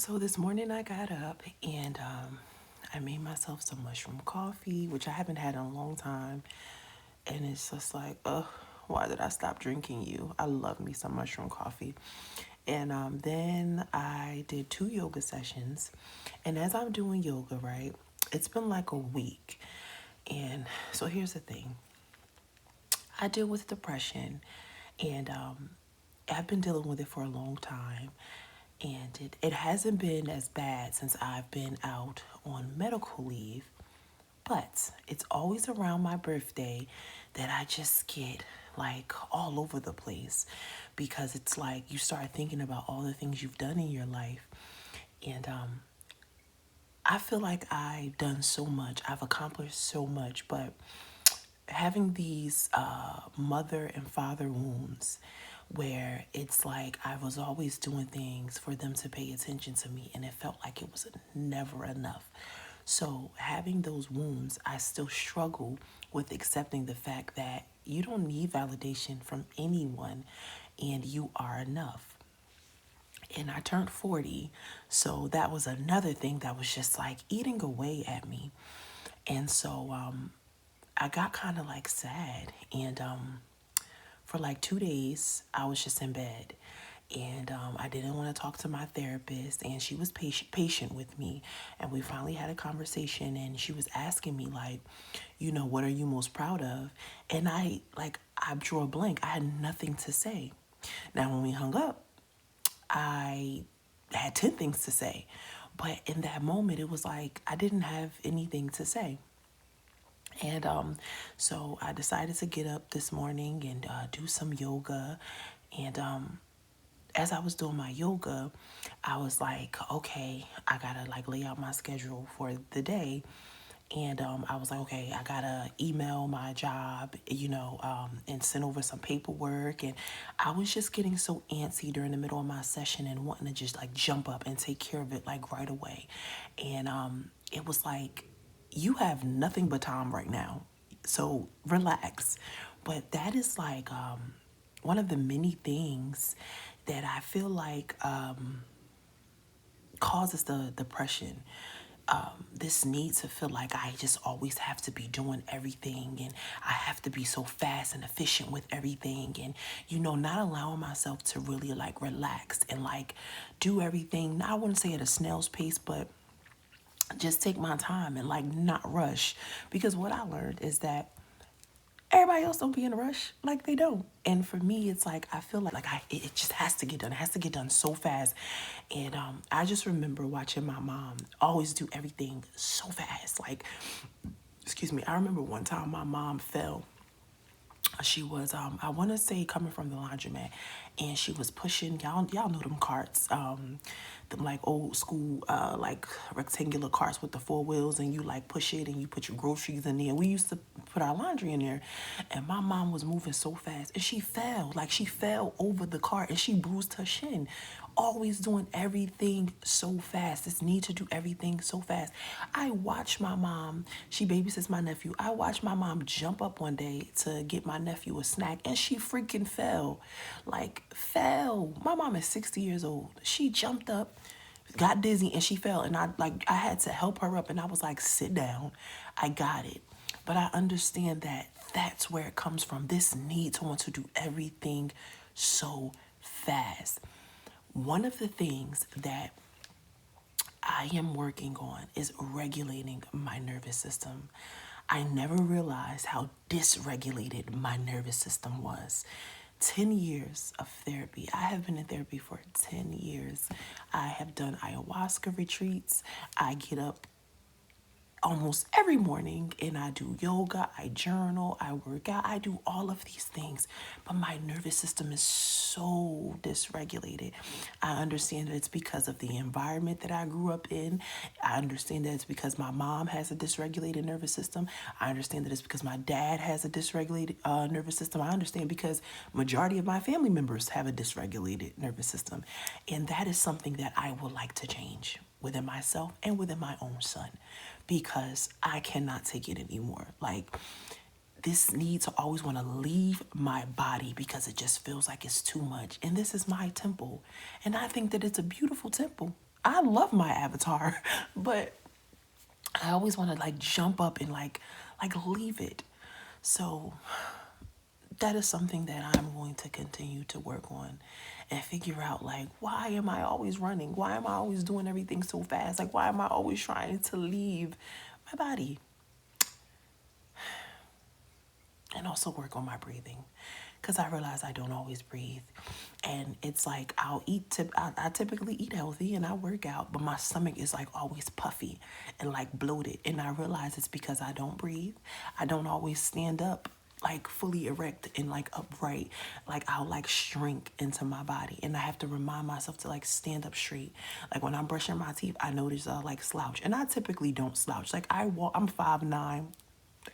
So this morning I got up and I made myself some mushroom coffee, which I haven't had in a long time. And it's just like, ugh, why did I stop drinking you? I love me some mushroom coffee. And then I did 2 yoga sessions. And as I'm doing yoga, right, it's been like a week. And so here's the thing, I deal with depression, and I've been dealing with it for a long time. And it hasn't been as bad since I've been out on medical leave, but it's always around my birthday that I just get like all over the place because it's like you start thinking about all the things you've done in your life. And I feel like I've done so much, I've accomplished so much, but having these mother and father wounds where it's like I was always doing things for them to pay attention to me and it felt like it was never enough. So having those wounds, I still struggle with accepting the fact that you don't need validation from anyone and you are enough. And I turned 40, so that was another thing that was just like eating away at me. And so I got kind of like sad. And for like 2 days, I was just in bed. And I didn't want to talk to my therapist. And she was patient with me. And we finally had a conversation. And she was asking me, like, what are you most proud of? And I drew a blank. I had nothing to say. Now, when we hung up, I had 10 things to say. But in that moment, it was like I didn't have anything to say. And so I decided to get up this morning and do some yoga. And as I was doing my yoga, I was like, okay, I gotta like lay out my schedule for the day. And I was like, okay, I gotta email my job, and send over some paperwork. And I was just getting so antsy during the middle of my session and wanting to just like jump up and take care of it like right away. And it was like, you have nothing but time right now. So relax. But that is like one of the many things that I feel like causes the depression. This need to feel like I just always have to be doing everything and I have to be so fast and efficient with everything and, not allowing myself to really like relax and like do everything. I wouldn't say at a snail's pace, but just take my time and like not rush. Because what I learned is that everybody else don't be in a rush, like they don't. And for me, it's like I feel like it just has to get done. It has to get done so fast. And I just remember watching my mom always do everything so fast. Like, excuse me, I remember one time my mom fell. She was I want to say coming from the laundromat, and she was pushing, y'all know them carts, them like old school like rectangular carts with the 4 wheels, and you like push it and you put your groceries in there. We used to put our laundry in there, and my mom was moving so fast and she fell over the cart and she bruised her shin. Always doing everything so fast. This need to do everything so fast. I watched my mom, she babysits my nephew. I watched my mom jump up one day to get my nephew a snack and she freaking fell. Like, fell. My mom is 60 years old. She jumped up, got dizzy, and she fell. And I had to help her up, and I was like, sit down. I got it. But I understand that that's where it comes from. This need to want to do everything so fast. One of the things that I am working on is regulating my nervous system. I never realized how dysregulated my nervous system was. 10 years of therapy. I have been in therapy for 10 years. I have done ayahuasca retreats. I get up almost every morning and I do yoga, I journal, I work out, I do all of these things. But my nervous system is so dysregulated. I understand that it's because of the environment that I grew up in. I understand that it's because my mom has a dysregulated nervous system. I understand that it's because my dad has a dysregulated nervous system. I understand because majority of my family members have a dysregulated nervous system. And that is something that I would like to change within myself and within my own son, because I cannot take it anymore. Like, this need to always want to leave my body because it just feels like it's too much. And this is my temple. And I think that it's a beautiful temple. I love my avatar, but I always want to like jump up and like leave it. So that is something that I'm going to continue to work on and figure out like why am I always running? Why am I always doing everything so fast? Like why am I always trying to leave my body? And also work on my breathing because I realize I don't always breathe. And it's like I typically eat healthy and I work out, but my stomach is like always puffy and like bloated. And I realize it's because I don't breathe. I don't always stand up like fully erect and like upright. Like I'll like shrink into my body and I have to remind myself to like stand up straight. Like when I'm brushing my teeth, I notice I like slouch, and I typically don't slouch. Like I walk, I'm 5'9".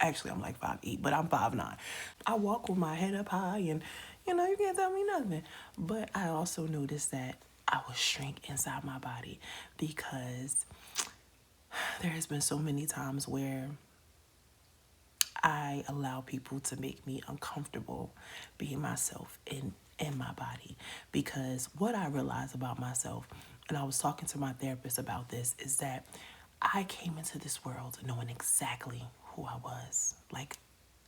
Actually, I'm like 5'8", but I'm 5'9". I walk with my head up high, and you can't tell me nothing. But I also noticed that I would shrink inside my body because there has been so many times where I allow people to make me uncomfortable being myself in my body. Because what I realize about myself, and I was talking to my therapist about this, is that I came into this world knowing exactly who I was. Like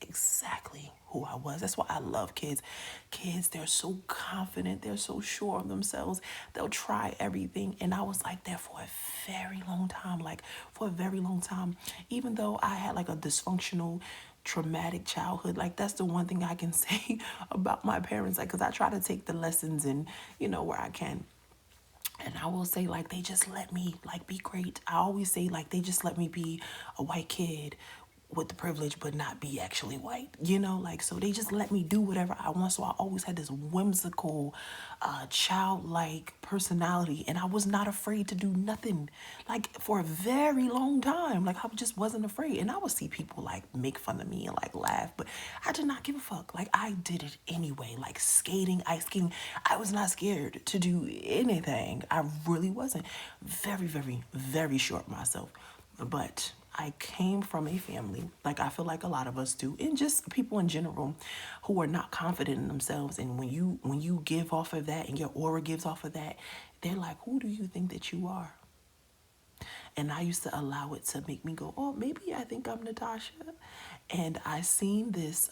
exactly who I was. That's why I love kids. Kids, they're so confident, they're so sure of themselves. They'll try everything. And I was like that for a very long time. Like for a very long time. Even though I had like a dysfunctional traumatic childhood, like that's the one thing I can say about my parents, like because I try to take the lessons and where I can. And I will say, like, they just let me, like, be great. I always say, like, they just let me be a white kid with the privilege, but not be actually white, Like, so they just let me do whatever I want. So I always had this whimsical, childlike personality. And I was not afraid to do nothing, like, for a very long time. Like, I just wasn't afraid. And I would see people, like, make fun of me and, like, laugh. But I did not give a fuck. Like, I did it anyway. Like, skating, ice skating. I was not scared to do anything. I really wasn't. Very, very, very short myself. But I came from a family, like I feel like a lot of us do, and just people in general who are not confident in themselves. And when you give off of that and your aura gives off of that, they're like, who do you think that you are? And I used to allow it to make me go, oh, maybe I think I'm Natasha. And I seen this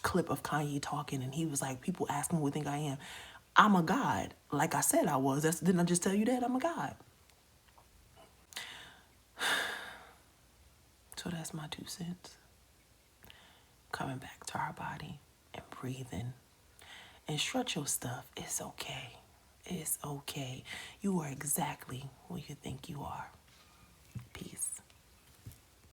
clip of Kanye talking, and he was like, people ask me what think I am. I'm a god. Like I said I was. Didn't I just tell you that? I'm a god. So that's my 2 cents. Coming back to our body and breathing and stretch your stuff. It's okay. It's okay. You are exactly who you think you